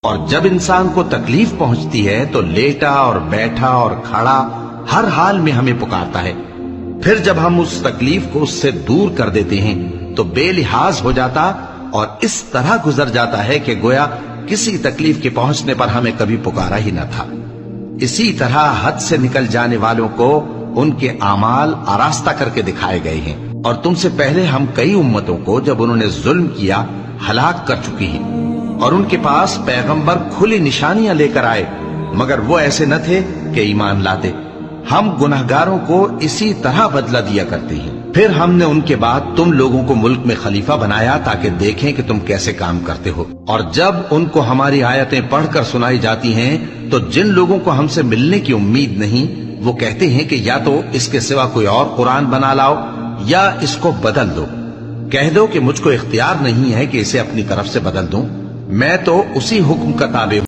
اور جب انسان کو تکلیف پہنچتی ہے تو لیٹا اور بیٹھا اور کھڑا ہر حال میں ہمیں پکارتا ہے. پھر جب ہم اس تکلیف کو اس سے دور کر دیتے ہیں تو بے لحاظ ہو جاتا اور اس طرح گزر جاتا ہے کہ گویا کسی تکلیف کے پہنچنے پر ہمیں کبھی پکارا ہی نہ تھا. اسی طرح حد سے نکل جانے والوں کو ان کے اعمال آراستہ کر کے دکھائے گئے ہیں. اور تم سے پہلے ہم کئی امتوں کو جب انہوں نے ظلم کیا ہلاک کر چکی ہیں، اور ان کے پاس پیغمبر کھلی نشانیاں لے کر آئے مگر وہ ایسے نہ تھے کہ ایمان لاتے. ہم گناہگاروں کو اسی طرح بدلہ دیا کرتے ہیں. پھر ہم نے ان کے بعد تم لوگوں کو ملک میں خلیفہ بنایا تاکہ دیکھیں کہ تم کیسے کام کرتے ہو. اور جب ان کو ہماری آیتیں پڑھ کر سنائی جاتی ہیں تو جن لوگوں کو ہم سے ملنے کی امید نہیں وہ کہتے ہیں کہ یا تو اس کے سوا کوئی اور قرآن بنا لاؤ یا اس کو بدل دو. کہہ دو کہ مجھ کو اختیار نہیں ہے کہ اسے اپنی طرف سے بدل دوں، میں تو اسی حکم کا تابع